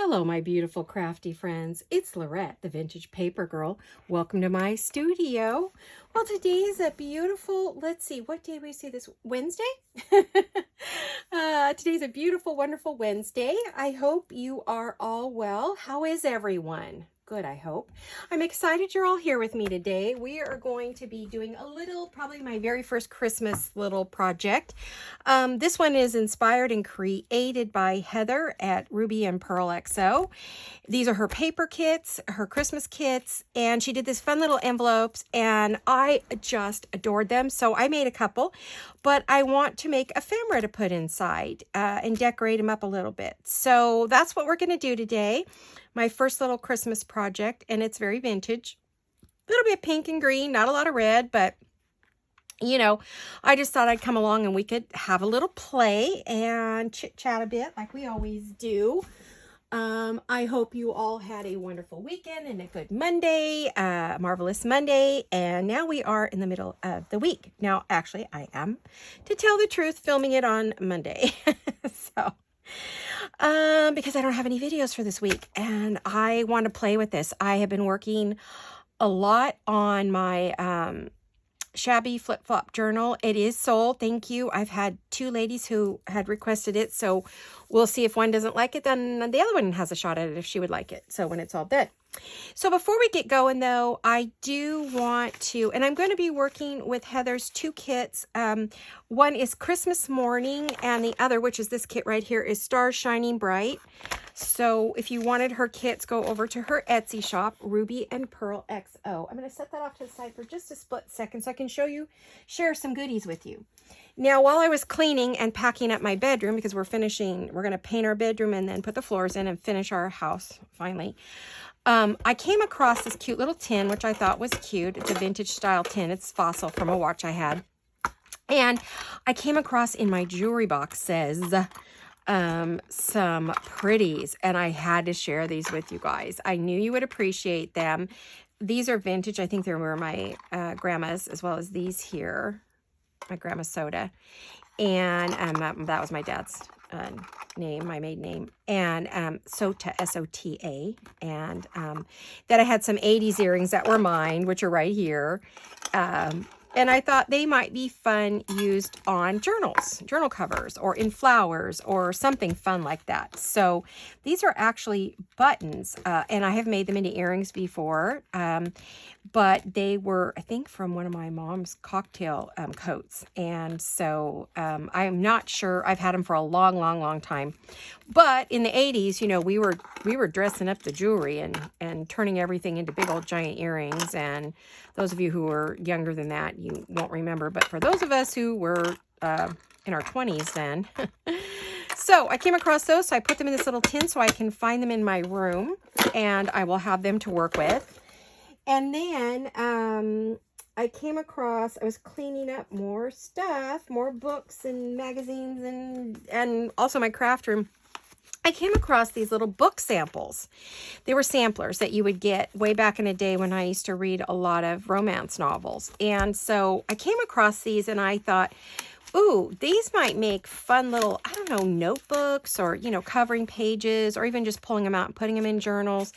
Hello, my beautiful crafty friends. It's Laurette, the Vintage Paper Girl. Welcome to my studio. Well, today is a beautiful, let's see, what day we see this? Wednesday? Today's a beautiful, wonderful Wednesday. I hope you are all well. How is everyone? Good, I hope. I'm excited you're all here with me today. We are going to be doing a little, probably my very first Christmas little project. This one is inspired and created by Heather at Ruby and pearlxo. These are her paper kits, her Christmas kits, and she did this fun little envelopes, and I just adored them. So I made a couple, but I want to make ephemera to put inside and decorate them up a little bit. So that's what we're going to do today. My first little Christmas project, and it's very vintage. A little bit pink and green, not a lot of red, but you know, I just thought I'd come along and we could have a little play and chit-chat a bit like we always do. I hope you all had a wonderful weekend and a good Monday, marvelous Monday, and now we are in the middle of the week. Now, actually, I am, to tell the truth, filming it on Monday. So, because I don't have any videos for this week and I want to play with this. I have been working a lot on my shabby flip-flop journal. It is sold, thank you. I've had two ladies who had requested it, so we'll see if one doesn't like it, then the other one has a shot at it if she would like it, so when it's all done. So before we get going though, I do want to, and I'm going to be working with Heather's two kits. One is Christmas Morning, and the other, which is this kit right here, is Stars Shining Bright. So if you wanted her kits, go over to her Etsy shop, Ruby and pearlxo. I'm going to set that off to the side for just a split second so I can share some goodies with you. Now, while I was cleaning and packing up my bedroom, because we're going to paint our bedroom and then put the floors in and finish our house finally, I came across this cute little tin, which I thought was cute. It's a vintage style tin. It's fossil from a watch I had. And I came across in my jewelry box says some pretties, and I had to share these with you guys. I knew you would appreciate them. These are vintage. I think they were my grandma's, as well as these here, my grandma's soda. And that was my dad's name, my maiden name, and Sota, S-O-T-A, and that I had some 80s earrings that were mine, which are right here, and I thought they might be fun used on journals, journal covers, or in flowers, or something fun like that. So these are actually buttons, and I have made them into earrings before, but they were, I think, from one of my mom's cocktail coats. And so I'm not sure. I've had them for a long, long, long time. But in the 80s, you know, we were dressing up the jewelry and turning everything into big old giant earrings. And those of you who were younger than that, you won't remember. But for those of us who were in our 20s then, so I came across those. So I put them in this little tin so I can find them in my room. And I will have them to work with. And then I came across, I was cleaning up more stuff, more books and magazines and also my craft room. I came across these little book samples. They were samplers that you would get way back in the day when I used to read a lot of romance novels. And so I came across these and I thought, ooh, these might make fun little, I don't know, notebooks or, you know, covering pages or even just pulling them out and putting them in journals.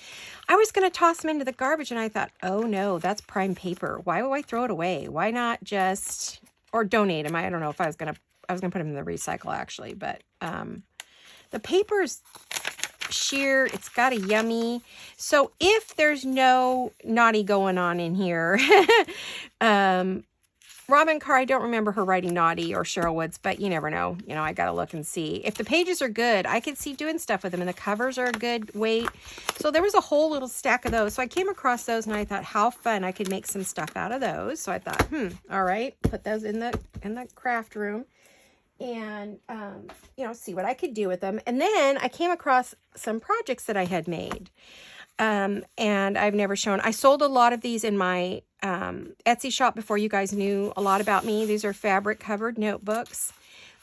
I was going to toss them into the garbage and I thought, oh no, that's prime paper. Why would I throw it away? Why not just, or donate them? I don't know if I was going to put them in the recycle actually, but the paper's sheer, it's got a yummy. So if there's no naughty going on in here, Robin Carr, I don't remember her writing naughty, or Cheryl Woods, but you never know. You know, I got to look and see. If the pages are good, I could see doing stuff with them, and the covers are a good weight. So there was a whole little stack of those. So I came across those, and I thought, how fun. I could make some stuff out of those. So I thought, all right, put those in the craft room and, you know, see what I could do with them. And then I came across some projects that I had made. And I've never shown. I sold a lot of these in my Etsy shop before you guys knew a lot about me. These are fabric covered notebooks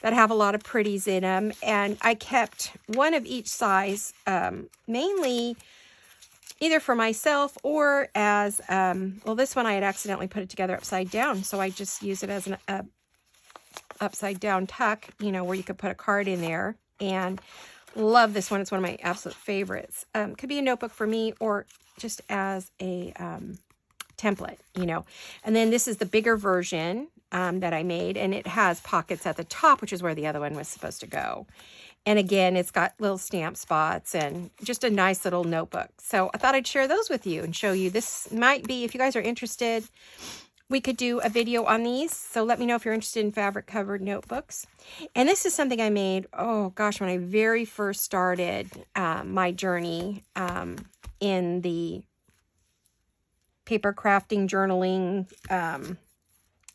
that have a lot of pretties in them. And I kept one of each size, mainly either for myself or as, well, this one I had accidentally put it together upside down. So I just use it as an upside down tuck, you know, where you could put a card in there. And Love this one. It's one of my absolute favorites. Could be a notebook for me or just as a template, you know. And then this is the bigger version that I made, and it has pockets at the top, which is where the other one was supposed to go. And again, it's got little stamp spots and just a nice little notebook. So I thought I'd share those with you and show you. This might be, if you guys are interested, we could do a video on these. So let me know if you're interested in fabric covered notebooks. And this is something I made, oh gosh, when I very first started my journey in the paper crafting, journaling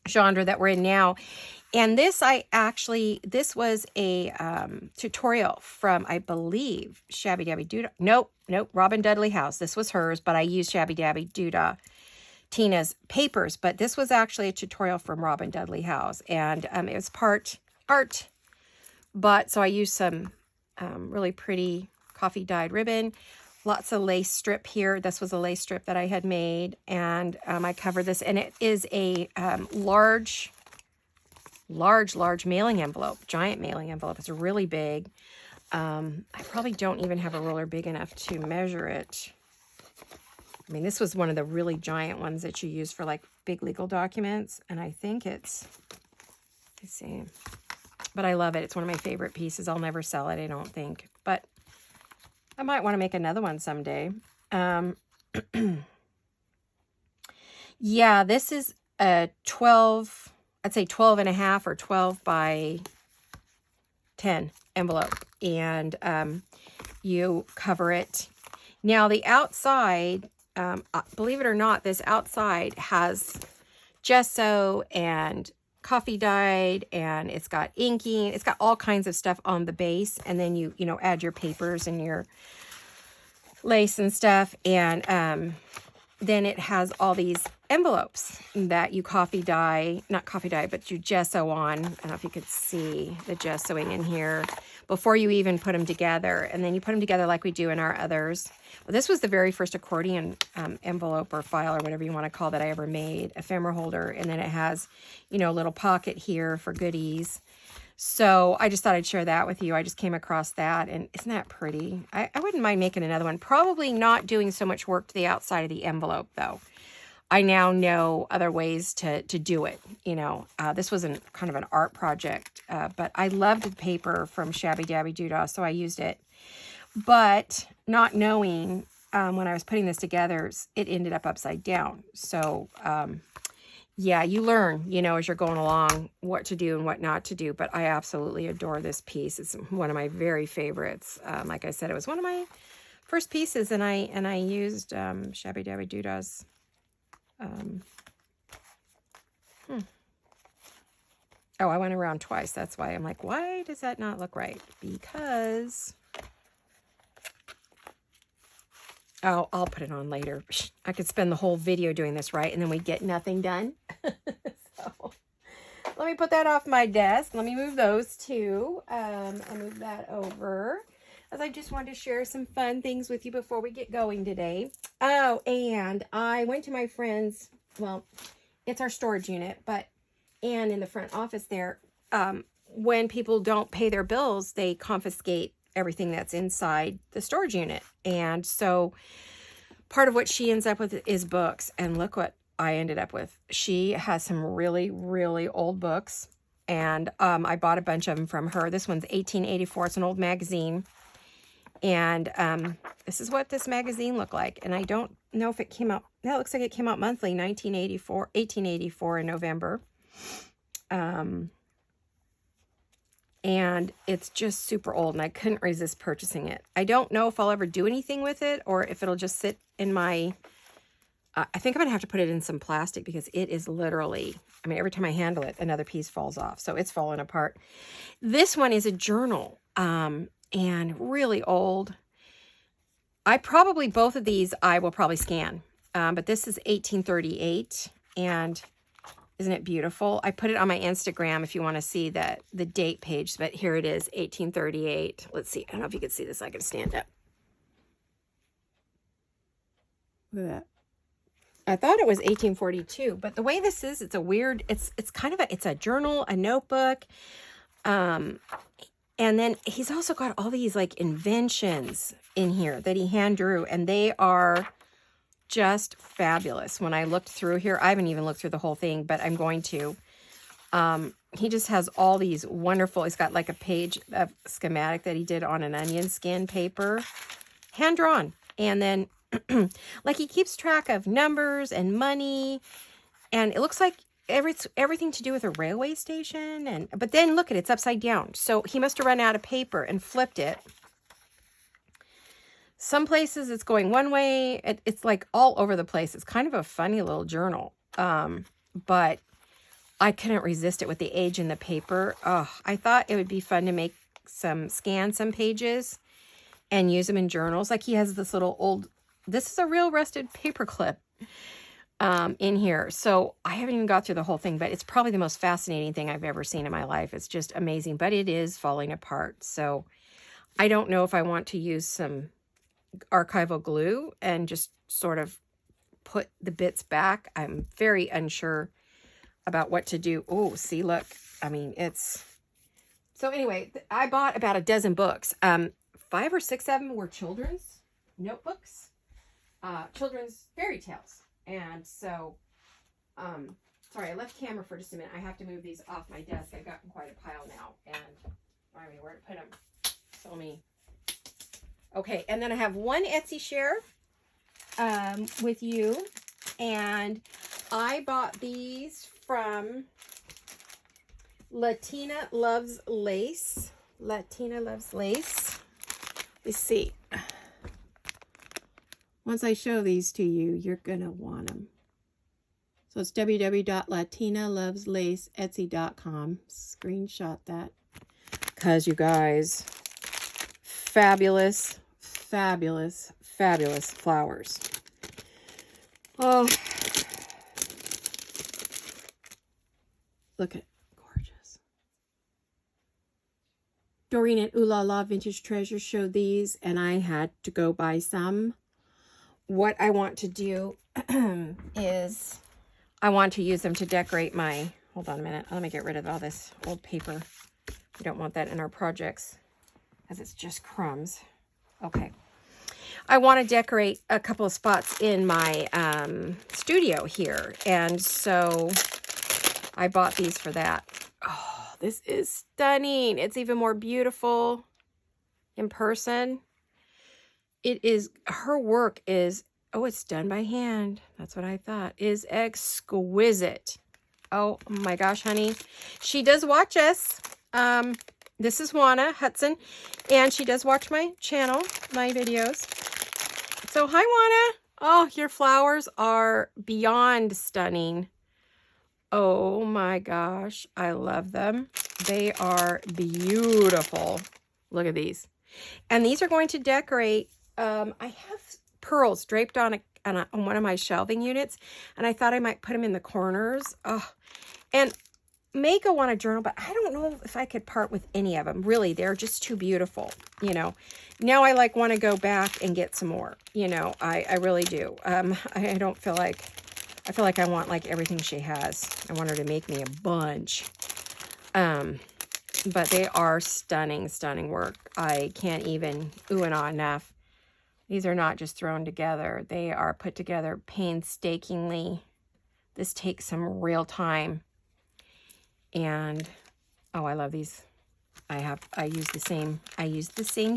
genre that we're in now. And this this was a tutorial from, I believe, Shabby Dabby Doodah. Nope, Robin Dudley House. This was hers, but I used Shabby Dabby Doodah, Tina's papers. But this was actually a tutorial from Robin Dudley House. And it was part art. But so I used some really pretty coffee dyed ribbon. Lots of lace strip here. This was a lace strip that I had made. And I covered this. And it is a large mailing envelope, giant mailing envelope. It's really big. I probably don't even have a ruler big enough to measure it. I mean, this was one of the really giant ones that you use for like big legal documents. And I think it's, let's see, but I love it. It's one of my favorite pieces. I'll never sell it, I don't think, but I might want to make another one someday. Yeah, this is a 12, I'd say 12 and a half or 12 by 10 envelope. And you cover it. Now the outside, believe it or not, this outside has gesso and coffee dyed, and it's got inking. It's got all kinds of stuff on the base. And then you know, add your papers and your lace and stuff. And then it has all these envelopes that you coffee dye, not coffee dye, but you gesso on. I don't know if you could see the gessoing in here before you even put them together. And then you put them together like we do in our others. Well, this was the very first accordion envelope or file or whatever you want to call that I ever made, ephemera holder. And then it has, you know, a little pocket here for goodies. So I just thought I'd share that with you. I just came across that, and isn't that pretty? I wouldn't mind making another one. Probably not doing so much work to the outside of the envelope, though. I now know other ways to do it. You know, this was kind of an art project, but I loved the paper from Shabby Dabby Doodah, so I used it. But not knowing when I was putting this together, it ended up upside down. So, yeah, you learn, you know, as you're going along what to do and what not to do. But I absolutely adore this piece. It's one of my very favorites. Like I said, it was one of my first pieces, and I used Shabby Dabby Doodah's. Oh, I went around twice. That's why I'm like, why does that not look right? Because, oh, I'll put it on later. I could spend the whole video doing this, right? And then we get nothing done. So let me put that off my desk. Let me move those two. I'll move that over, as I just wanted to share some fun things with you before we get going today. Oh, and I went to my friend's, well, it's our storage unit, and in the front office there, when people don't pay their bills, they confiscate everything that's inside the storage unit. And so part of what she ends up with is books. And look what I ended up with. She has some really, really old books. And I bought a bunch of them from her. This one's 1884. It's an old magazine. And this is what this magazine looked like. And I don't know if it came out. No, it looks like it came out monthly, 1884 in November. And it's just super old, and I couldn't resist purchasing it. I don't know if I'll ever do anything with it, or if it'll just sit in my, I think I'm going to have to put it in some plastic, because it is literally, I mean, every time I handle it, another piece falls off. So it's falling apart. This one is a journal, and really old. Both of these I will probably scan. But this is 1838, and isn't it beautiful? I put it on my Instagram if you want to see the date page, but here it is, 1838. Let's see. I don't know if you can see this. I can stand up. Look at that. I thought it was 1842, but the way this is, it's a weird, it's kind of it's a journal, a notebook. And And then he's also got all these like inventions in here that he hand drew, and they are just fabulous. When I looked through here, I haven't even looked through the whole thing, but I'm going to. He just has all these wonderful, he's got like a page of schematic that he did on an onion skin paper, hand drawn. And then like he keeps track of numbers and money, and it looks like everything to do with a railway station. But then look at it, it's upside down. So he must have run out of paper and flipped it. Some places it's going one way. It's like all over the place. It's kind of a funny little journal. But I couldn't resist it with the age in the paper. Oh, I thought it would be fun to scan some pages and use them in journals. Like he has this little old, this is a real rusted paper clip in here. So I haven't even got through the whole thing, but it's probably the most fascinating thing I've ever seen in my life. It's just amazing, but it is falling apart. So I don't know if I want to use some archival glue and just sort of put the bits back. I'm very unsure about what to do. Oh, see, look, I mean, it's, so anyway, I bought about a dozen books. 5 or 6 of them were children's notebooks, children's fairy tales. And so, sorry, I left camera for just a minute. I have to move these off my desk. I've got quite a pile now, and I don't know where to put them. So many. Okay, and then I have one Etsy share with you, and I bought these from Latina Loves Lace. Latina Loves Lace. Let's see. Once I show these to you, you're going to want them. So it's www.latinaloveslaceetsy.com. Screenshot that. Because you guys, fabulous, fabulous, fabulous flowers. Oh, look at gorgeous. Doreen at Ooh La La Vintage Treasures showed these, and I had to go buy some. What I want to do is I want to use them to decorate my, hold on a minute, let me get rid of all this old paper. We don't want that in our projects because it's just crumbs. Okay. I want to decorate a couple of spots in my studio here, and so I bought these for that. Oh, this is stunning. It's even more beautiful in person. It is, her work is, oh, it's done by hand. That's what I thought. Is exquisite. Oh my gosh, honey. She does watch us. This is Juana Hudson, and she does watch my channel, my videos. So hi, Juana. Oh, your flowers are beyond stunning. Oh my gosh, I love them. They are beautiful. Look at these. And these are going to decorate. I have pearls draped on one of my shelving units, and I thought I might put them in the corners. Oh, and may go on a journal, but I don't know if I could part with any of them. Really, they're just too beautiful, you know. Now I like want to go back and get some more, you know. I really do. I don't feel like, I feel like I want like everything she has. I want her to make me a bunch. But they are stunning, stunning work. I can't even ooh and ah enough. These are not just thrown together. They are put together painstakingly. This takes some real time. And, oh, I love these. I use the same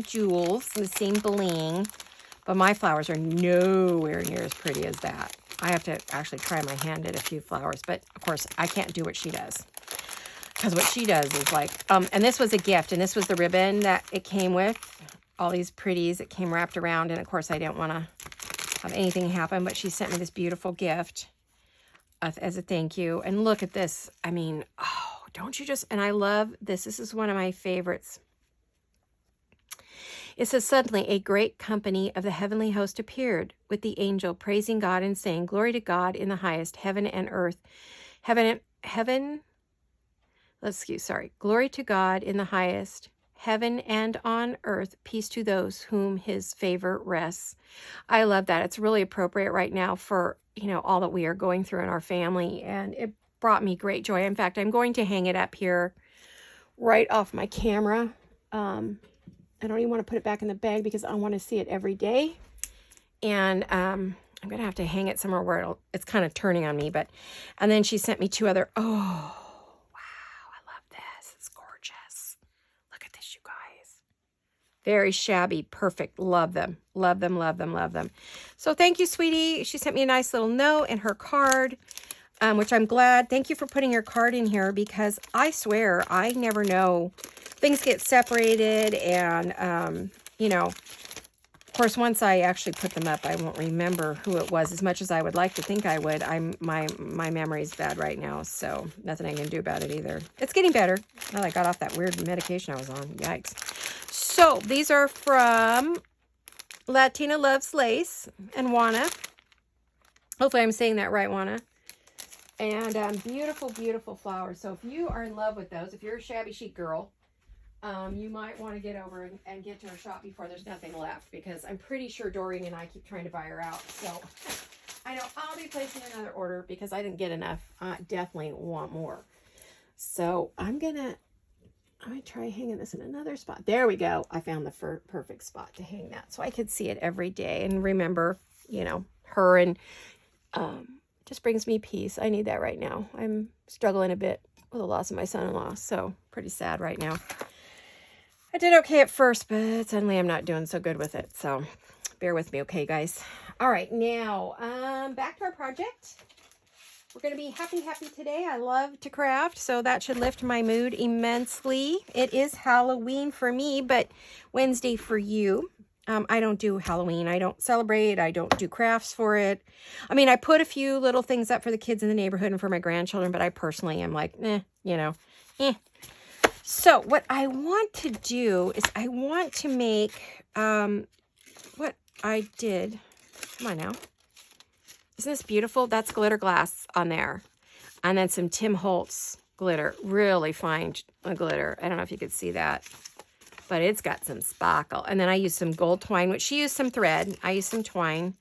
jewels, the same bling, but my flowers are nowhere near as pretty as that. I have to actually try my hand at a few flowers, but of course I can't do what she does. Because what she does is like, and this was a gift, and this was the ribbon that it came with. All these pretties, it came wrapped around, and of course I didn't want to have anything happen, but she sent me this beautiful gift as a thank you. And look at this. I mean, oh, don't you just, and I love this. This is one of my favorites. It says, suddenly a great company of the heavenly host appeared with the angel, praising God and saying, glory to God in the highest, heaven and earth. Glory to God in the highest, heaven and on earth, peace to those whom his favor rests. I love that. It's really appropriate right now for, you know, all that we are going through in our family, and it brought me great joy. In fact, I'm going to hang it up here right off my camera I don't even want to put it back in the bag because I want to see it every day. And I'm going to have to hang it somewhere where it's kind of turning on me. And then she sent me 2 other, oh, wow, I love this. It's gorgeous. Look at this, you guys. Very shabby, perfect. Love them. Love them, love them, love them. So thank you, sweetie. She sent me a nice little note and her card, which I'm glad. Thank you for putting your card in here because I swear I never know. Things get separated and, you know, of course, once I actually put them up, I won't remember who it was as much as I would like to think I would. My memory is bad right now, so nothing I can do about it either. It's getting better. Well, I got off that weird medication I was on. Yikes. So these are from Latina Loves Lace and Juana. Hopefully I'm saying that right, Juana. And beautiful, beautiful flowers. So if you are in love with those, if you're a shabby chic girl, you might want to get over and get to her shop before there's nothing left, because I'm pretty sure Doreen and I keep trying to buy her out. So I know I'll be placing another order because I didn't get enough. I definitely want more. So I'm gonna try hanging this in another spot. There we go. I found the perfect spot to hang that so I could see it every day and remember, you know, her, and just brings me peace. I need that right now. I'm struggling a bit with the loss of my son-in-law, so pretty sad right now. I did okay at first, but suddenly I'm not doing so good with it. So bear with me, okay, guys? All right, now back to our project. We're going to be happy today. I love to craft, so that should lift my mood immensely. It is Halloween for me, but Wednesday for you. I don't do Halloween. I don't celebrate. I don't do crafts for it. I mean, I put a few little things up for the kids in the neighborhood and for my grandchildren, but I personally am like, you know, So what I want to do is I want to make what I did. Come on now. Isn't this beautiful? That's glitter glass on there. And then some Tim Holtz glitter. Really fine glitter. I don't know if you could see that, but it's got some sparkle. And then I used some gold twine, which she used some thread. I used some twine.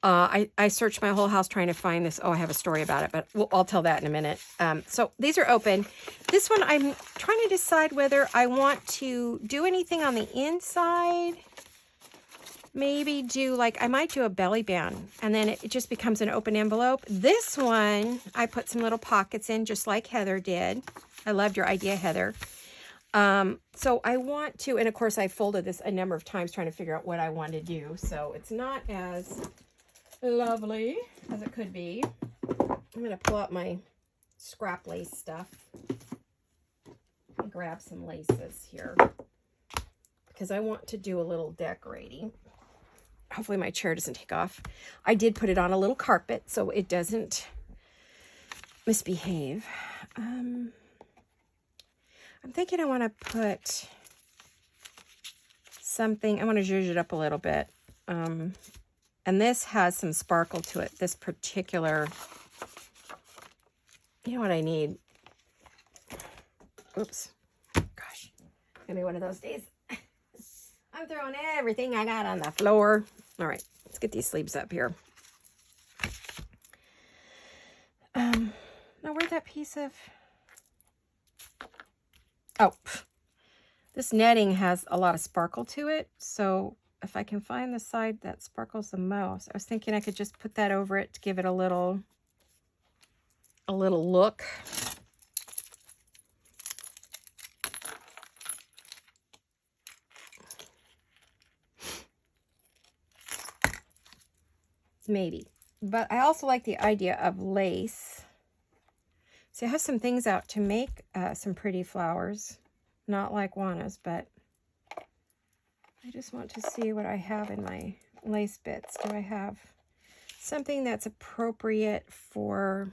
I searched my whole house trying to find this. Oh, I have a story about it, but I'll tell that in a minute. So these are open. This one, I'm trying to decide whether I want to do anything on the inside. Maybe do, like, I might do a belly band, and then it just becomes an open envelope. This one, I put some little pockets in, just like Heather did. I loved your idea, Heather. So I want to, and of course I folded this a number of times trying to figure out what I want to do. So it's not as lovely as it could be. I'm going to pull out my scrap lace stuff and grab some laces here because I want to do a little decorating. Hopefully my chair doesn't take off. I did put it on a little carpet so it doesn't misbehave. I'm thinking I want to put something, I want to zhuzh it up a little bit. And this has some sparkle to it. This particular, you know what I need? Oops. Gosh, it's gonna be one of those days. I'm throwing everything I got on the floor. All right, let's get these sleeves up here. Now where'd that piece of, oh, this netting has a lot of sparkle to it. So if I can find the side that sparkles the most, I was thinking I could just put that over it to give it a little look. Maybe. But I also like the idea of lace. So I have some things out to make some pretty flowers. Not like Juana's, but I just want to see what I have in my lace bits. Do I have something that's appropriate for...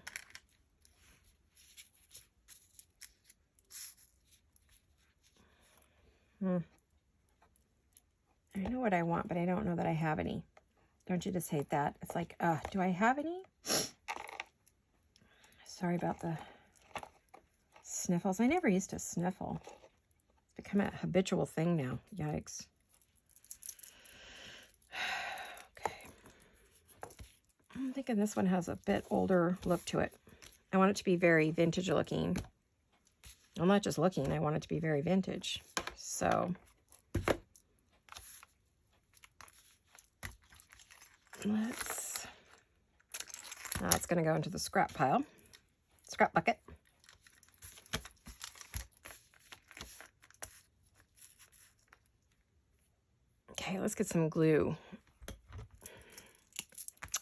I know what I want, but I don't know that I have any. Don't you just hate that? It's like, do I have any? Sorry about the sniffles. I never used to sniffle. It's become a habitual thing now. Yikes. Okay. I'm thinking this one has a bit older look to it. I want it to be very vintage looking. I'm not just looking, I want it to be very vintage. So let's, now it's going to go into the scrap pile, scrap bucket. Okay, let's get some glue.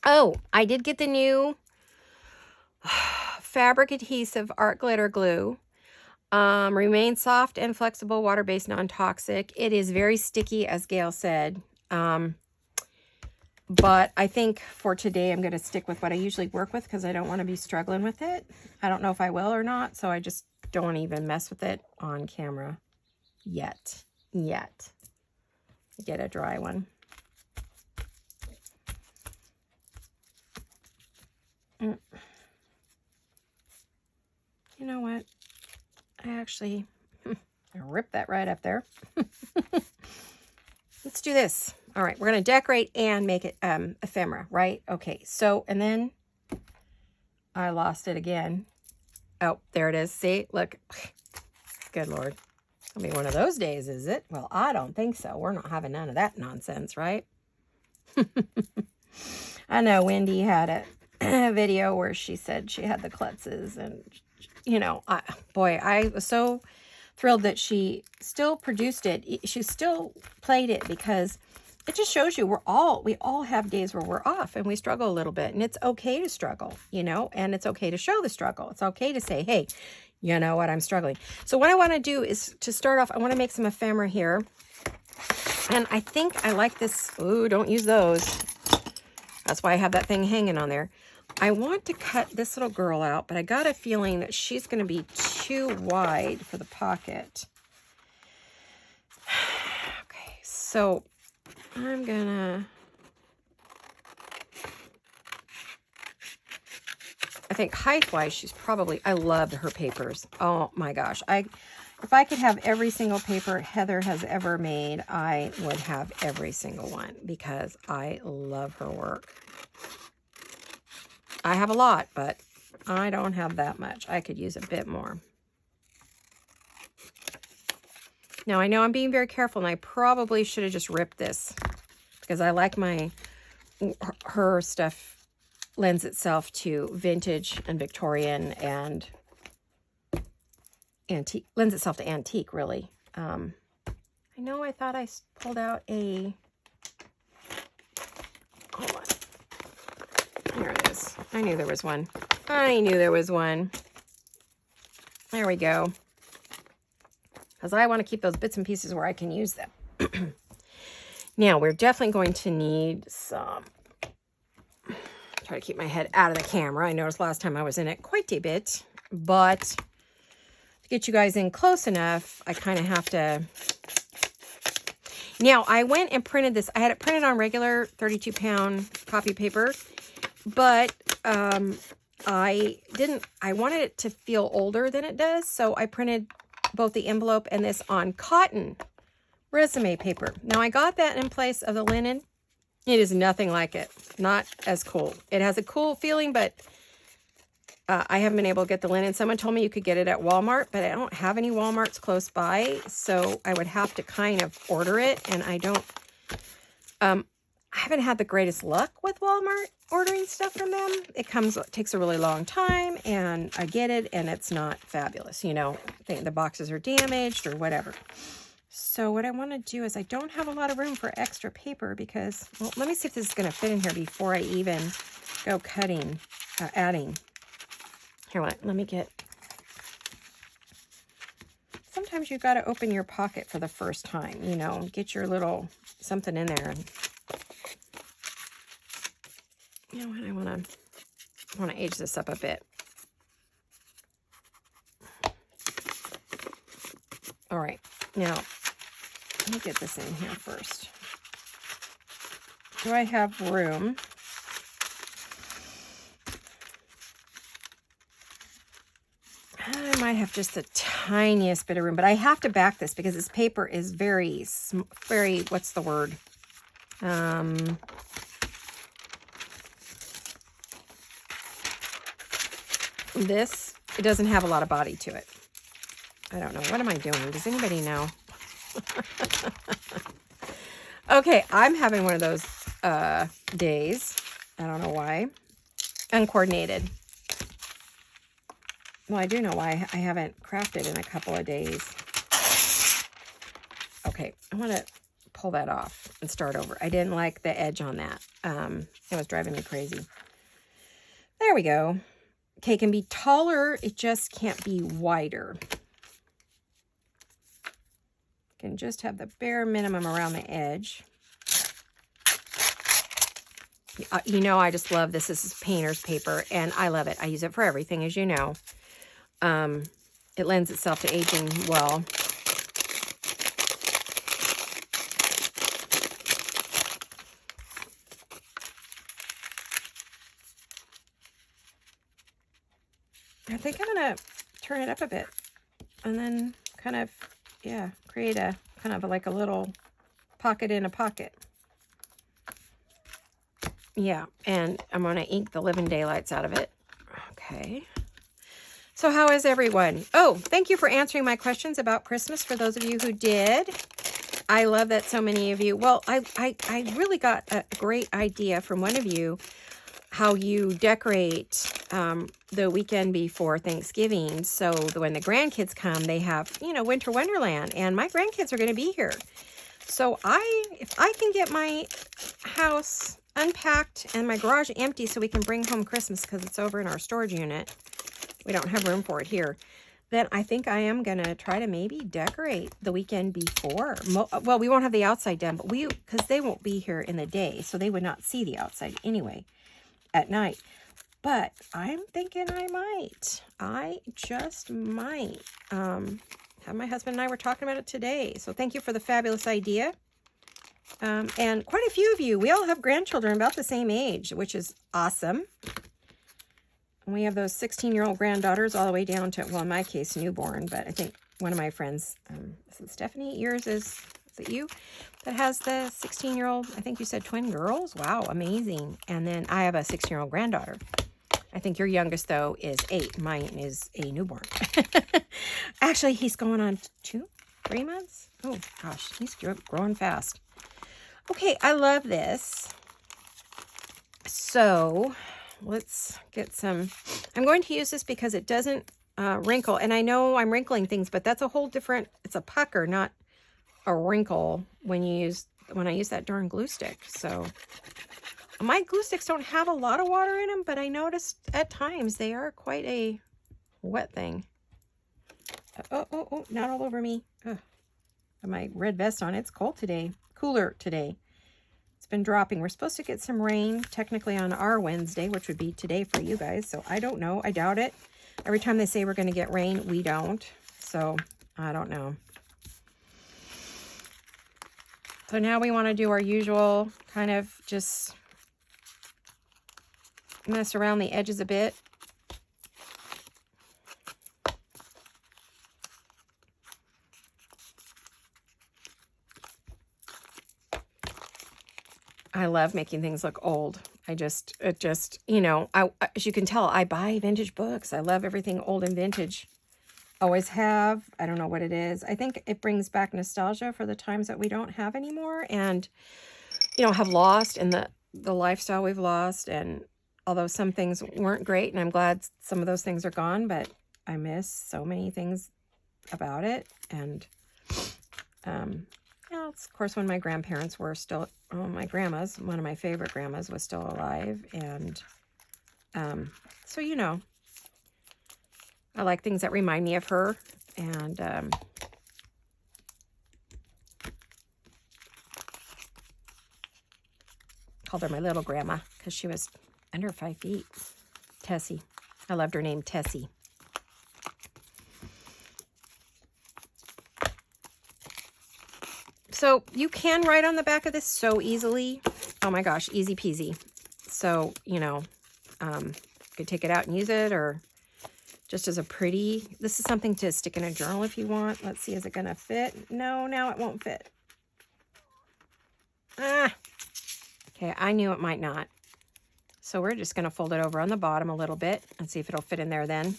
Oh, I did get the new fabric adhesive art glitter glue. Remain soft and flexible, water-based, non-toxic. It is very sticky, as Gail said. But I think for today, I'm going to stick with what I usually work with because I don't want to be struggling with it. I don't know if I will or not, so I just don't even mess with it on camera yet. Get a dry one. You know what? I actually I ripped that right up there. Let's do this. All right, we're going to decorate and make it ephemera, right? Okay, so, and then I lost it again. Oh, there it is. See, look. Good Lord. It's going to be one of those days, is it? Well, I don't think so. We're not having none of that nonsense, right? I know Wendy had a video where she said she had the klutzes, and, you know, I was so thrilled that she still produced it. She still played it because it just shows you we all have days where we're off and we struggle a little bit, and it's okay to struggle, you know, and it's okay to show the struggle. It's okay to say, hey, you know what, I'm struggling. So what I want to do is to start off, I want to make some ephemera here. And I think I like this. Ooh, don't use those. That's why I have that thing hanging on there. I want to cut this little girl out, but I got a feeling that she's going to be too wide for the pocket. Okay, so I'm gonna, I think height-wise, she's probably, I love her papers. Oh my gosh. If I could have every single paper Heather has ever made, I would have every single one because I love her work. I have a lot, but I don't have that much. I could use a bit more. Now, I know I'm being very careful, and I probably should have just ripped this because I like her stuff lends itself to vintage and Victorian and antique, lends itself to antique, really. I know I thought I pulled out a, hold on. Here it is. I knew there was one. I knew there was one. There we go. Because I want to keep those bits and pieces where I can use them. Now, we're definitely going to need some, try to keep my head out of the camera. I noticed last time I was in it quite a bit, but to get you guys in close enough, I kind of have to. Now, I went and printed this. I had it printed on regular 32-pound copy paper, but I wanted it to feel older than it does, so I printed both the envelope and this on cotton resume paper. Now, I got that in place of the linen. It is nothing like it. Not as cool. It has a cool feeling, but I haven't been able to get the linen. Someone told me you could get it at Walmart, but I don't have any Walmarts close by, so I would have to kind of order it, and I don't, I haven't had the greatest luck with Walmart ordering stuff from them. It takes a really long time, and I get it, and it's not fabulous. You know, the boxes are damaged or whatever. So what I want to do is I don't have a lot of room for extra paper because, well, let me see if this is going to fit in here before I even go cutting, adding. Here, let me get, sometimes you've got to open your pocket for the first time, you know, get your little something in there. And, you know what, I want to age this up a bit. All right, now, let me get this in here first. Do I have room? I might have just the tiniest bit of room, but I have to back this because this paper is very, what's the word? It doesn't have a lot of body to it. I don't know. What am I doing? Does anybody know? Okay, I'm having one of those days. I don't know why. Uncoordinated. Well, I do know why. I haven't crafted in a couple of days. Okay, I want to pull that off and start over. I didn't like the edge on that. It was driving me crazy. There we go. Okay, it can be taller. It just can't be wider. Can just have the bare minimum around the edge. You know, I just love this. This is painter's paper, and I love it. I use it for everything, as you know. It lends itself to aging well. I think I'm going to turn it up a bit and then kind of, yeah, create a kind of like a little pocket in a pocket. Yeah, and I'm going to ink the living daylights out of it. Okay. So how is everyone? Oh, thank you for answering my questions about Christmas for those of you who did. I love that so many of you. Well, I really got a great idea from one of you how you decorate the weekend before Thanksgiving. So when the grandkids come, they have, you know, Winter Wonderland. And my grandkids are going to be here. So if I can get my house unpacked and my garage empty so we can bring home Christmas because it's over in our storage unit, we don't have room for it here, then I think I am going to try to maybe decorate the weekend before. Well, we won't have the outside done, but because they won't be here in the day, so they would not see the outside anyway at night. But I'm thinking I just might. My husband and I were talking about it today. So thank you for the fabulous idea. And quite a few of you, we all have grandchildren about the same age, which is awesome. And we have those 16-year-old granddaughters all the way down to, well, in my case, newborn. But I think one of my friends, is it Stephanie? Yours is it you? That has the 16-year-old, I think you said twin girls? Wow, amazing. And then I have a 16-year-old granddaughter. I think your youngest, though, is 8. Mine is a newborn. Actually, he's going on 3 months? Oh, gosh, he's growing fast. Okay, I love this. So let's get some. I'm going to use this because it doesn't wrinkle. And I know I'm wrinkling things, but that's a whole different, it's a pucker, not a wrinkle when I use that darn glue stick. So my glue sticks don't have a lot of water in them, but I noticed at times they are quite a wet thing. Oh, not all over me. Ugh. My red vest on. It's cold today. Cooler today. It's been dropping. We're supposed to get some rain technically on our Wednesday, which would be today for you guys. So I don't know. I doubt it. Every time they say we're going to get rain, we don't. So I don't know. So now we want to do our usual kind of just mess around the edges a bit. I love making things look old. You know, as you can tell, I buy vintage books. I love everything old and vintage. Always have. I don't know what it is. I think it brings back nostalgia for the times that we don't have anymore and, you know, have lost and the lifestyle we've lost. And although some things weren't great, and I'm glad some of those things are gone, but I miss so many things about it. And, yeah, of course, when my grandparents were still, my grandma's, one of my favorite grandmas was still alive. And so, you know, I like things that remind me of her. And called her my little grandma because she was under 5 feet. Tessie. I loved her name, Tessie. So you can write on the back of this so easily. Oh my gosh, easy peasy. So, you know, you could take it out and use it, or just as a pretty, this is something to stick in a journal if you want. Let's see, is it going to fit? No, now it won't fit. Okay, I knew it might not. So we're just going to fold it over on the bottom a little bit and see if it'll fit in there then.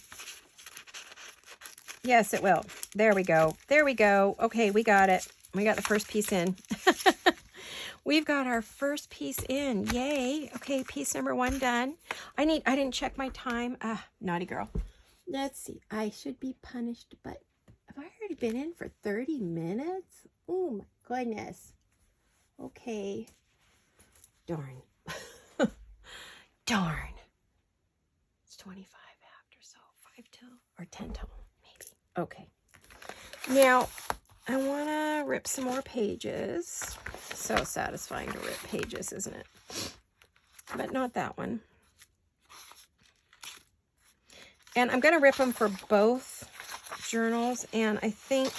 Yes, it will. There we go. There we go. Okay, we got it. We got the first piece in. We've got our first piece in. Yay. Okay, piece number 1 done. I didn't check my time. Naughty girl. Let's see. I should be punished, but have I already been in for 30 minutes? Oh my goodness. Okay. Darn. Darn. It's 25 after, so 5 till or 10 till, maybe. Okay. Now, I want to rip some more pages. So satisfying to rip pages, isn't it? But not that one. And I'm going to rip them for both journals, and I think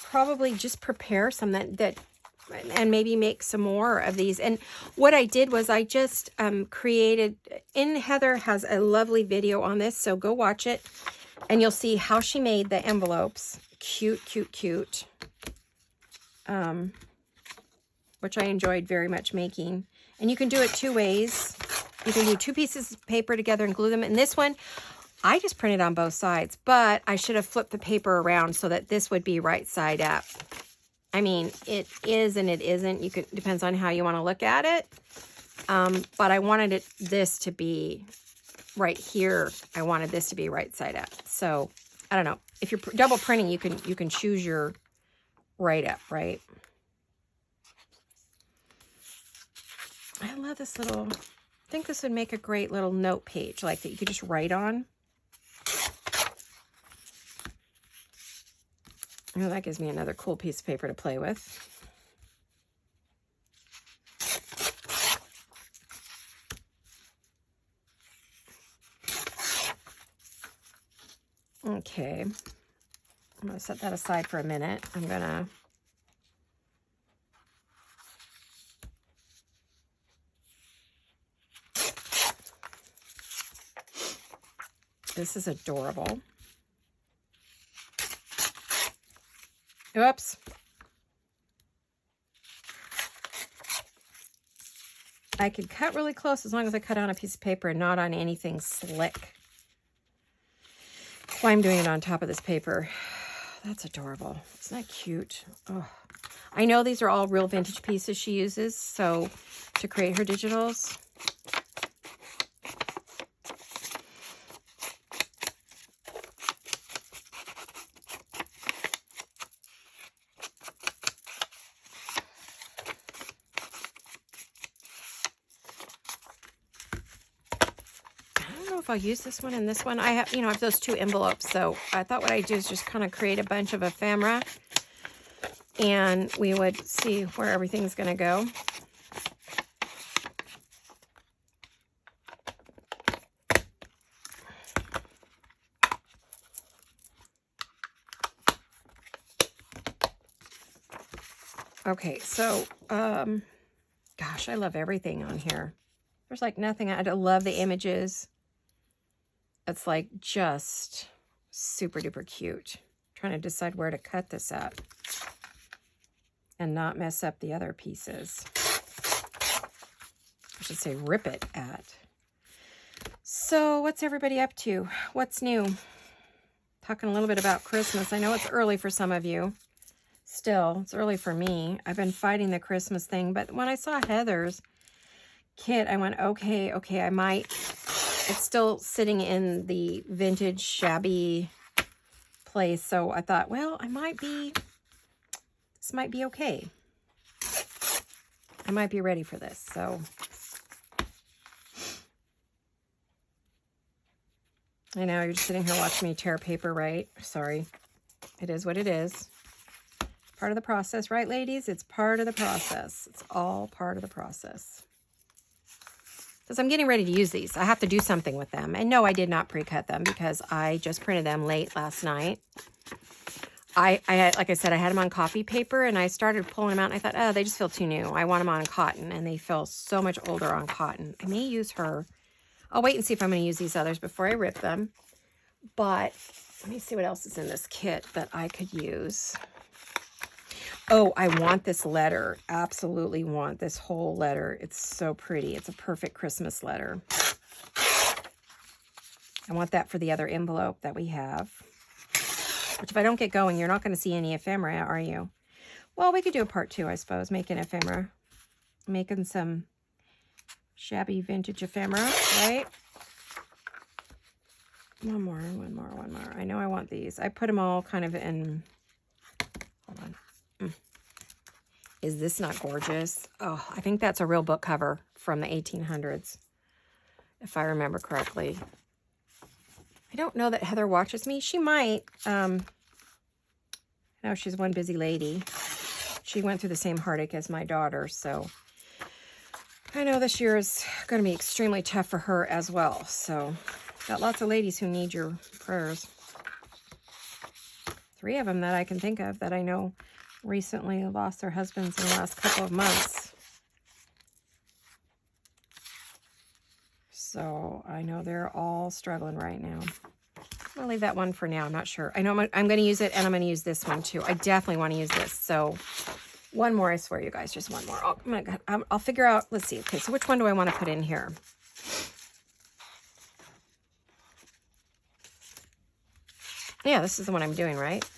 probably just prepare some that and maybe make some more of these. And what I did was I just created, Heather has a lovely video on this, so go watch it, and you'll see how she made the envelopes. Cute, cute, cute. Which I enjoyed very much making. And you can do it 2 ways. You can do 2 pieces of paper together and glue them. And this one, I just printed on both sides, but I should have flipped the paper around so that this would be right side up. I mean, it is and it isn't. Depends on how you want to look at it. But I wanted this to be right here. I wanted this to be right side up. So I don't know. If you're double printing, you can choose your right up, right? I love this little, I think this would make a great little note page like that you could just write on. Oh, that gives me another cool piece of paper to play with. Okay. I'm going to set that aside for a minute. I'm going to this is adorable. Oops. I could cut really close as long as I cut on a piece of paper and not on anything slick. That's why I'm doing it on top of this paper. That's adorable. Isn't that cute? Oh. I know these are all real vintage pieces she uses, so to create her digitals. I'll use this one and this one. I have, I have those 2 envelopes, so I thought what I'd do is just kind of create a bunch of ephemera, and we would see where everything's going to go. Okay, so, gosh, I love everything on here. There's like nothing. I love the images. It's like just super duper cute. Trying to decide where to cut this up and not mess up the other pieces. I should say rip it at. So what's everybody up to? What's new? Talking a little bit about Christmas. I know it's early for some of you. Still, it's early for me. I've been fighting the Christmas thing, but when I saw Heather's kit, I went, okay, I might. It's still sitting in the vintage shabby place, so I thought, well, this might be okay. I might be ready for this, so. I know, you're just sitting here watching me tear paper, right? Sorry. It is what it is. Part of the process, right, ladies? It's part of the process. It's all part of the process. Because I'm getting ready to use these. I have to do something with them. And no, I did not pre-cut them because I just printed them late last night. I had, like I said, I had them on copy paper, and I started pulling them out, and I thought, oh, they just feel too new. I want them on cotton, and they feel so much older on cotton. I may use her. I'll wait and see if I'm going to use these others before I rip them. But let me see what else is in this kit that I could use. Oh, I want this letter. Absolutely want this whole letter. It's so pretty. It's a perfect Christmas letter. I want that for the other envelope that we have. Which if I don't get going, you're not going to see any ephemera, are you? Well, we could do a part 2, I suppose, making ephemera. Making some shabby vintage ephemera, right? One more. I know I want these. I put them all kind of in... Hold on. Is this not gorgeous? Oh, I think that's a real book cover from the 1800s, if I remember correctly. I don't know that Heather watches me. She might. I know she's one busy lady. She went through the same heartache as my daughter, so I know this year is going to be extremely tough for her as well. So, got lots of ladies who need your prayers. 3 of them that I can think of that I know recently lost their husbands in the last couple of months. So, I know they're all struggling right now. I'll leave that one for now. I'm not sure. I know I'm going to use it, and I'm going to use this one too. I definitely want to use this. So, one more, I swear, you guys. Just one more. Oh my God. I'll figure out. Let's see. Okay, so which one do I want to put in here? Yeah, this is the one I'm doing, right?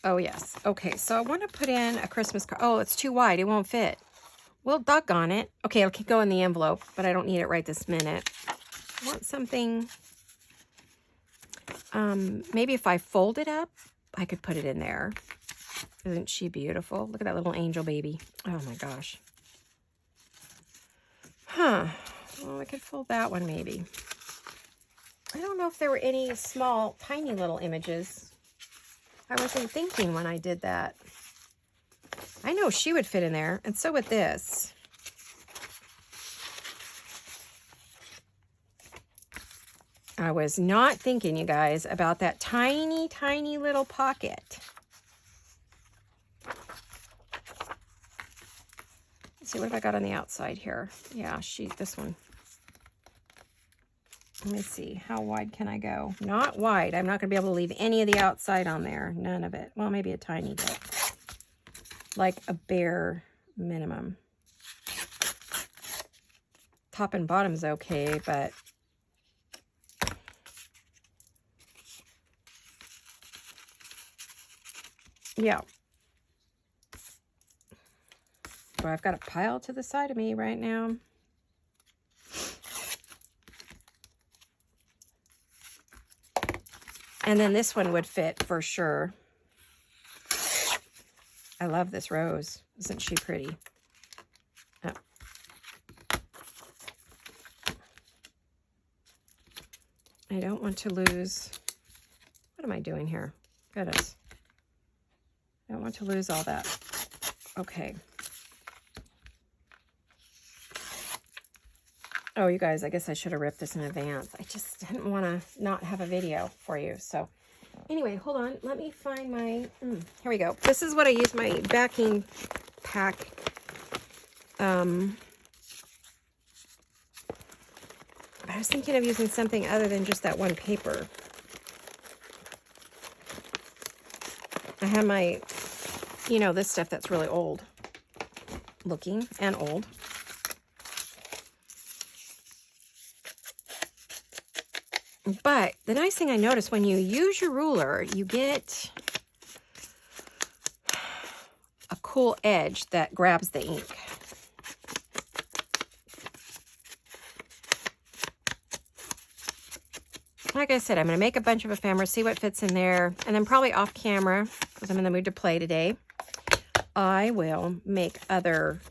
Oh, yes. Okay, so I want to put in a Christmas card. Oh, it's too wide. It won't fit. Well, doggone it. Okay, it'll go in the envelope, but I don't need it right this minute. I want something... maybe if I fold it up, I could put it in there. Isn't she beautiful? Look at that little angel baby. Oh my gosh. Huh. Well, I could fold that one maybe. I don't know if there were any small, tiny little images. I wasn't thinking when I did that. I know she would fit in there, and so would this. I was not thinking, you guys, about that tiny, tiny little pocket. Let's see, what have I got on the outside here? Yeah, this one. Let me see, how wide can I go? Not wide. I'm not going to be able to leave any of the outside on there. None of it. Well, maybe a tiny bit. Like a bare minimum. Top and bottom's okay, but... yeah. So I've got a pile to the side of me right now. And then this one would fit for sure. I love this rose. Isn't she pretty? Oh. I don't want to lose... what am I doing here? Goodness. I don't want to lose all that. Okay. Oh, you guys, I guess I should have ripped this in advance. I just didn't want to not have a video for you. So anyway, hold on. Let me find my... here we go. This is what I use my backing pack. I was thinking of using something other than just that one paper. I have my, you know, this stuff that's really old looking and old. But the nice thing I noticed, when you use your ruler, you get a cool edge that grabs the ink. Like I said, I'm going to make a bunch of ephemera, see what fits in there, and then probably off camera, because I'm in the mood to play today, I will make other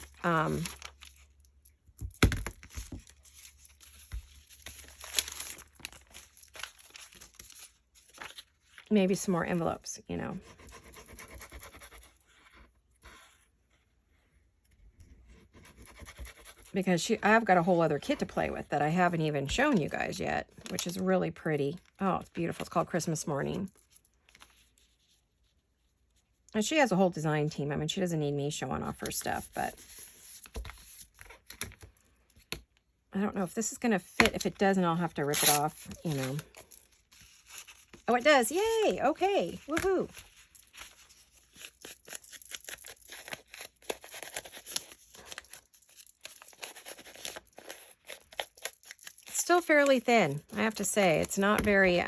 maybe some more envelopes, you know. Because I've got a whole other kit to play with that I haven't even shown you guys yet, which is really pretty. Oh, it's beautiful. It's called Christmas Morning. And she has a whole design team. I mean, she doesn't need me showing off her stuff, but I don't know if this is going to fit. If it doesn't, I'll have to rip it off, you know. Oh, it does. Yay. Okay. Woohoo. It's still fairly thin, I have to say. It's not very,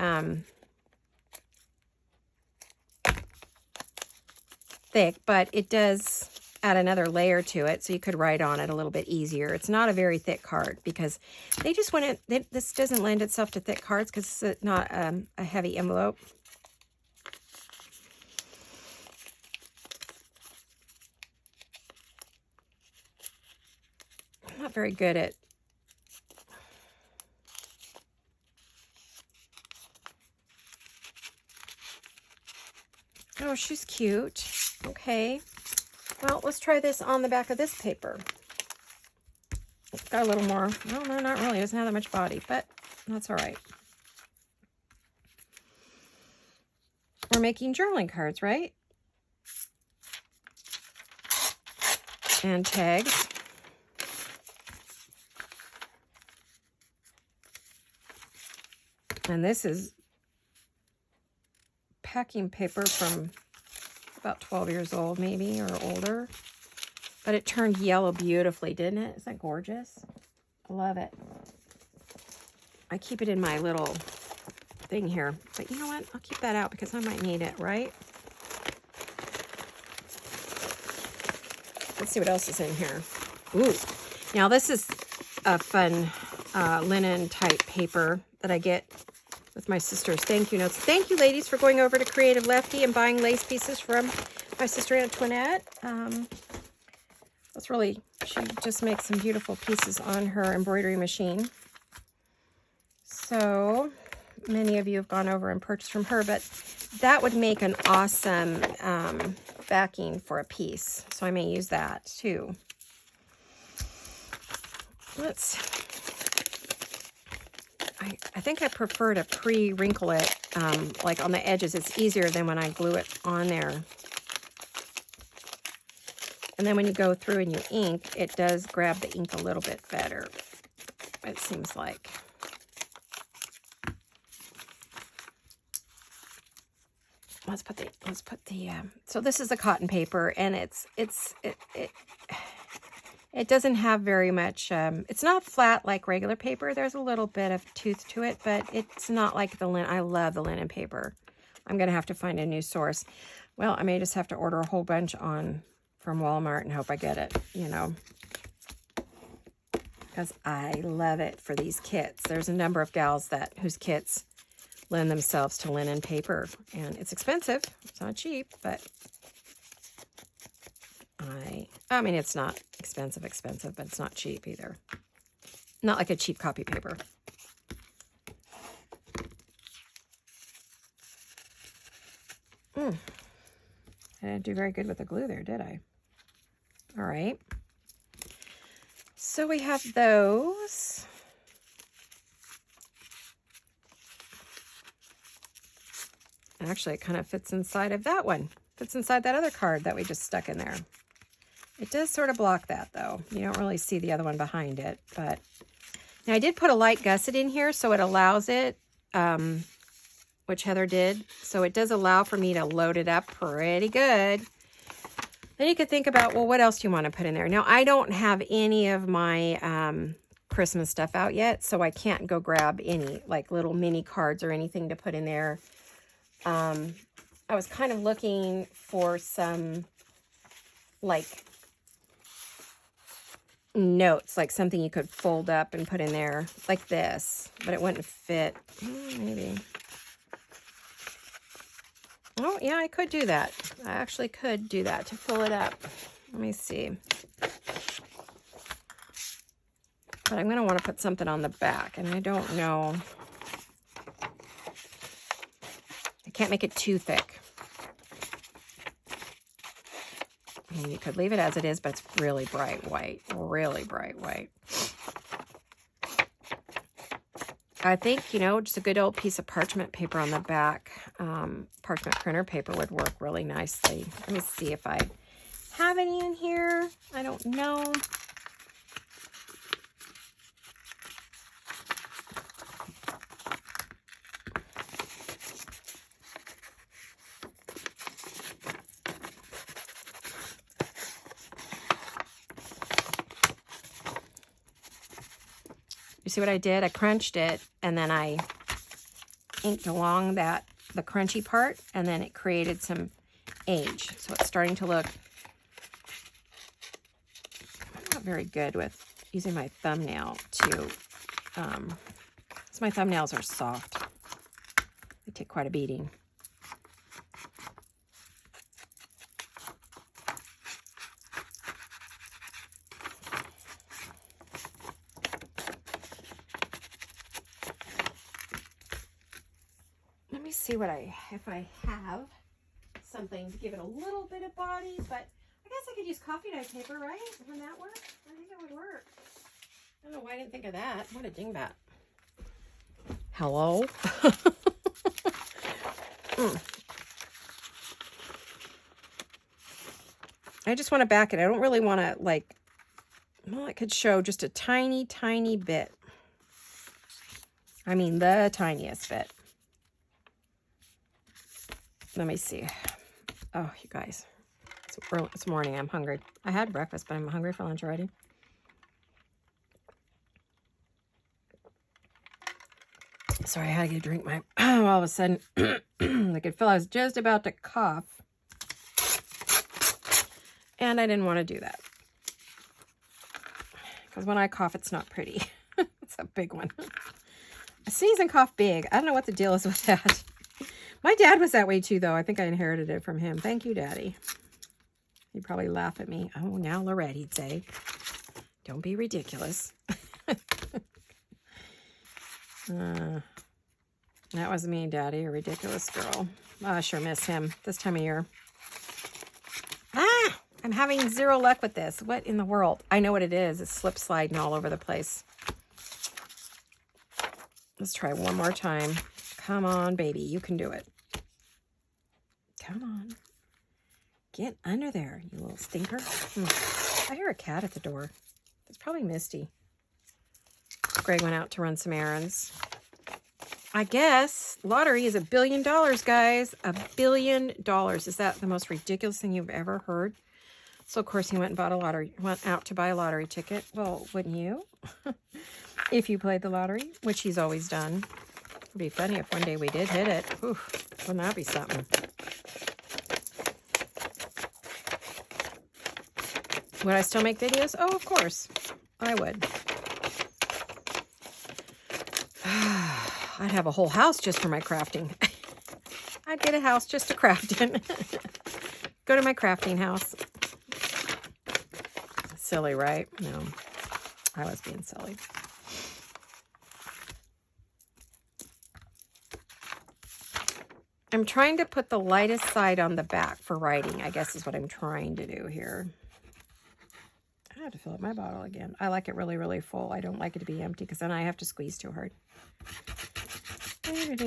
thick, but it does add another layer to it, so you could write on it a little bit easier. It's not a very thick card because they just want it, this doesn't lend itself to thick cards because it's not a heavy envelope. I'm not very good at oh, she's cute. Okay. Well, let's try this on the back of this paper. It's got a little more. Well, no, not really. It doesn't have that much body, but that's all right. We're making journaling cards, right? And tags. And this is packing paper from about 12 years old, maybe, or older. But it turned yellow beautifully, didn't it? Isn't that gorgeous? I love it. I keep it in my little thing here. But you know what? I'll keep that out because I might need it, right? Let's see what else is in here. Ooh. Now, this is a fun linen type paper that I get with my sister's thank you notes. Thank you, ladies, for going over to Creative Lefty and buying lace pieces from my sister Antoinette. That's really, she just makes some beautiful pieces on her embroidery machine. So many of you have gone over and purchased from her, but that would make an awesome backing for a piece. So I may use that too. I think I prefer to pre-wrinkle it, like on the edges. It's easier than when I glue it on there. And then when you go through and you ink, it does grab the ink a little bit better, it seems like. Let's put the, so this is a cotton paper, and it doesn't have very much, it's not flat like regular paper. There's a little bit of tooth to it, but it's not like the linen. I love the linen paper. I'm going to have to find a new source. Well, I may just have to order a whole bunch from Walmart and hope I get it, you know, because I love it for these kits. There's a number of gals whose kits lend themselves to linen paper, and it's expensive. It's not cheap, but I mean, it's not expensive, but it's not cheap either. Not like a cheap copy paper. I didn't do very good with the glue there, did I? All right. So we have those. Actually, it kind of fits inside of that one. Fits inside that other card that we just stuck in there. It does sort of block that, though. You don't really see the other one behind it. But now I did put a light gusset in here, so it allows it, which Heather did. So it does allow for me to load it up pretty good. Then you could think about, well, what else do you want to put in there? Now, I don't have any of my Christmas stuff out yet, so I can't go grab any, like, little mini cards or anything to put in there. I was kind of looking for some, like, notes, like something you could fold up and put in there, like this, but it wouldn't fit. Maybe. Oh, yeah, I could do that. I actually could do that to fill it up. Let me see. But I'm going to want to put something on the back, and I don't know. I can't make it too thick. I mean, you could leave it as it is, but it's really bright white. Really bright white. I think, you know, just a good old piece of parchment paper on the back, parchment printer paper would work really nicely. Let me see if I have any in here. I don't know. You see what I did? I crunched it, and then I inked along the crunchy part, and then it created some age. So it's starting to look, I'm not very good with using my thumbnail to, so my thumbnails are soft. They take quite a beating. Let me see what if I have something to give it a little bit of body, but I guess I could use coffee dye paper, right? Wouldn't that work? I think it would work. I don't know why I didn't think of that. What a dingbat. Hello? I just want to back it. I don't really want to, like, well, it could show just a tiny, tiny bit. I mean, the tiniest bit. Let me see. Oh, you guys. It's morning. I'm hungry. I had breakfast, but I'm hungry for lunch already. Sorry, I had to get a drink. All of a sudden, I could feel I was just about to cough. And I didn't want to do that. Because when I cough, it's not pretty. It's a big one. I sneeze and cough big. I don't know what the deal is with that. My dad was that way too, though. I think I inherited it from him. Thank you, Daddy. He'd probably laugh at me. Oh, now Laurette, he'd say. Don't be ridiculous. That was me, Daddy, a ridiculous girl. Oh, I sure miss him this time of year. I'm having zero luck with this. What in the world? I know what it is. It's slip sliding all over the place. Let's try one more time. Come on, baby. You can do it. Come on. Get under there, you little stinker. I hear a cat at the door. It's probably Misty. Greg went out to run some errands. I lottery is $1 billion, guys. $1 billion. Is that the most ridiculous thing you've ever heard? So, of course, he went out to buy a lottery ticket. Well, wouldn't you? If you played the lottery, which he's always done. It'd be funny if one day we did hit it. Oof, wouldn't that be something? Would I still make videos? Oh, of course. I would. I'd have a whole house just for my crafting. I'd get a house just to craft in. Go to my crafting house. Silly, right? No, I was being silly. I'm trying to put the lightest side on the back for writing, I guess is what I'm trying to do here. I have to fill up my bottle again. I like it really, really full. I don't like it to be empty because then I have to squeeze too hard. You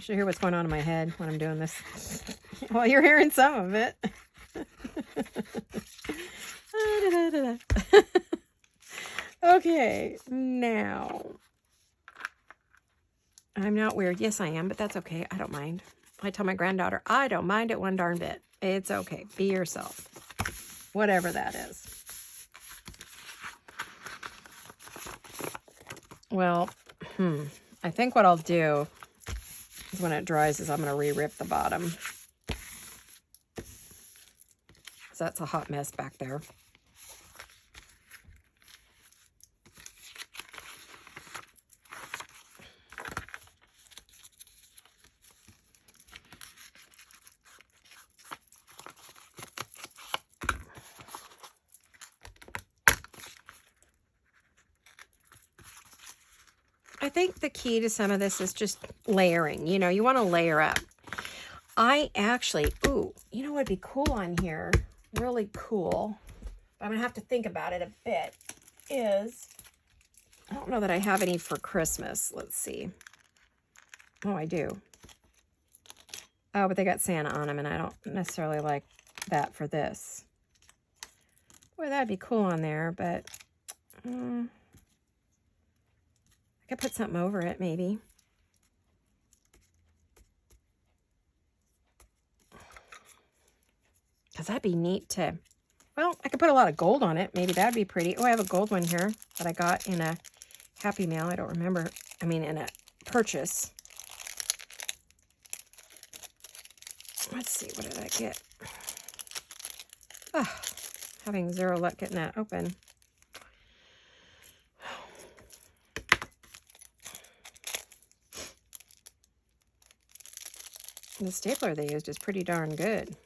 should hear what's going on in my head when I'm doing this. Well, you're hearing some of it. Okay, now. I'm not weird. Yes, I am, but that's okay. I don't mind. I tell my granddaughter, I don't mind it one darn bit. It's okay. Be yourself. Whatever that is. Well, I think what I'll do is when it dries is I'm going to re-rip the bottom. So that's a hot mess back there. I think the key to some of this is just layering. You know, you want to layer up. I actually, ooh, you know what would be cool on here? Really cool. I'm going to have to think about it a bit. Is, I don't know that I have any for Christmas. Let's see. Oh, I do. Oh, but they got Santa on them, and I don't necessarily like that for this. Boy, that'd be cool on there, but I could put something over it, maybe. Because that'd be neat to, well, I could put a lot of gold on it. Maybe that'd be pretty. Oh, I have a gold one here that I got in a Happy Mail. I don't remember. I mean, in a purchase. Let's see, what did I get? Oh, having zero luck getting that open. The stapler they used is pretty darn good.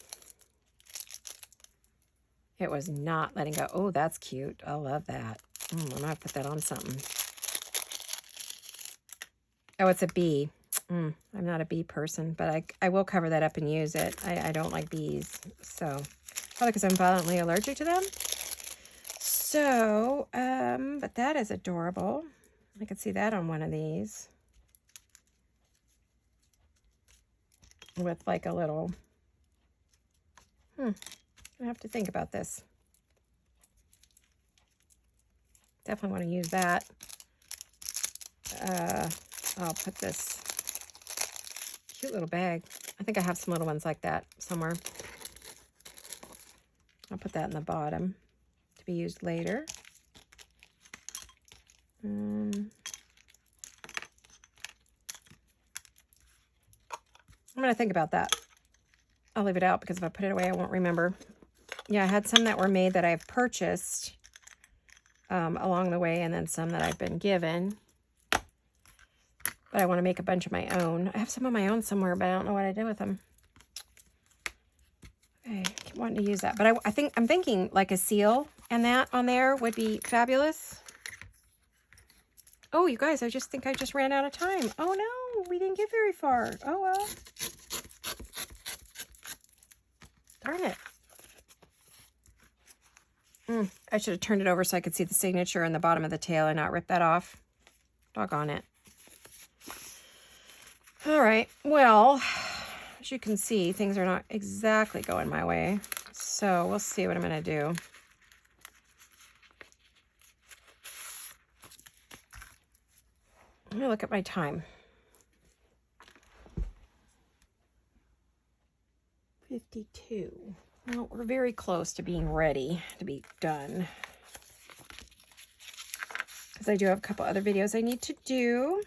It was not letting go. Oh, that's cute. I love that. I'm going to put that on something. Oh, it's a bee. I'm not a bee person, but I will cover that up and use it. I don't like bees, so probably because I'm violently allergic to them. So, but that is adorable. I could see that on one of these. With like a little, I have to think about this. Definitely want to use that. I'll put this cute little bag. I think I have some little ones like that somewhere. I'll put that in the bottom to be used later. I'm going to think about that. I'll leave it out because if I put it away, I won't remember. Yeah, I had some that were made that I've purchased along the way, and then some that I've been given. But I want to make a bunch of my own. I have some of my own somewhere, but I don't know what I did with them. Okay, I keep wanting to use that. But I'm thinking like a seal and that on there would be fabulous. Oh, you guys, I just think I just ran out of time. Oh, no, we didn't get very far. Oh, well. Darn it. I should have turned it over so I could see the signature in the bottom of the tail and not rip that off. Doggone it. All right, well, as you can see, things are not exactly going my way. So we'll see what I'm going to do. Let me look at my time. 52. Well, we're very close to being ready to be done. Because I do have a couple other videos I need to do.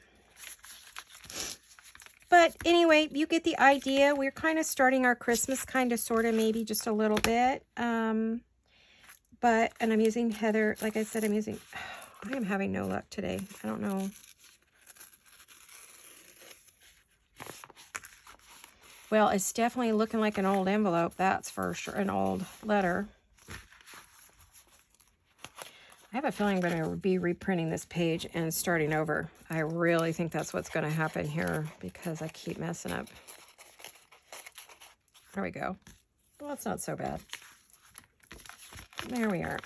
But anyway, you get the idea. We're kind of starting our Christmas kind of, sort of, maybe just a little bit. And I'm using Heather. Like I said, I am having no luck today. I don't know. Well, it's definitely looking like an old envelope. That's for sure, an old letter. I have a feeling I'm going to be reprinting this page and starting over. I really think that's what's going to happen here because I keep messing up. There we go. Well, that's not so bad. There we are.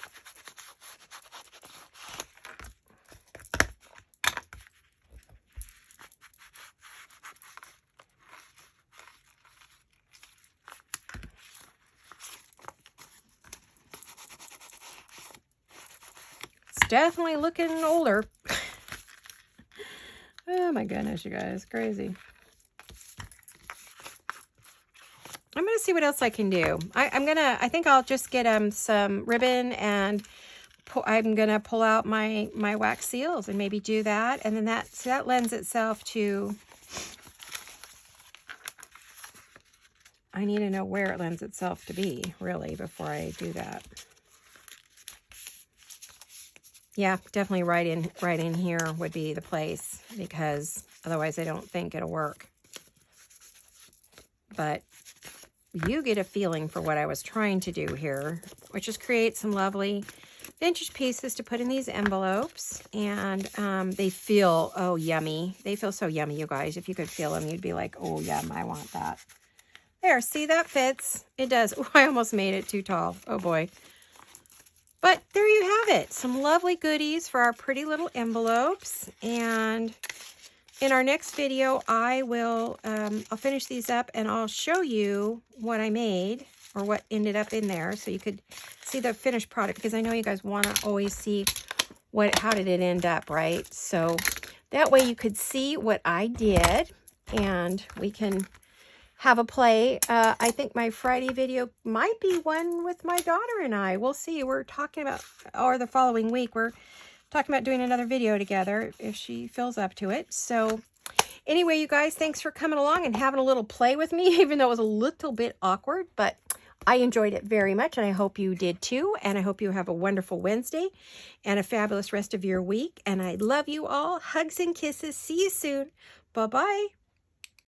Definitely looking older. Oh my goodness, you guys, crazy. I'm gonna see what else I can do. I think I'll just get some ribbon, and I'm gonna pull out my wax seals and maybe do that, and then that lends itself to. I need to know where it lends itself to be, really, before I do that. Yeah, definitely right in here would be the place, because otherwise I don't think it'll work. But you get a feeling for what I was trying to do here, which is create some lovely vintage pieces to put in these envelopes. And they feel, oh, yummy. They feel so yummy, you guys. If you could feel them, you'd be like, oh, yum, I want that. There, see, that fits. It does. Oh, I almost made it too tall. Oh, boy. But there you have it. Some lovely goodies for our pretty little envelopes. And in our next video, I'll finish these up and I'll show you what I made or what ended up in there, so you could see the finished product, because I know you guys want to always see how did it end up, right? So that way you could see what I did and we can have a play. I think my Friday video might be one with my daughter and I. We'll see. We're talking about, or the following week, we're talking about doing another video together if she feels up to it. So Anyway, you guys, thanks for coming along and having a little play with me, even though it was a little bit awkward, but I enjoyed it very much, and I hope you did too. And I hope you have a wonderful Wednesday and a fabulous rest of your week. And I love you all. Hugs and kisses. See you soon. Bye-bye.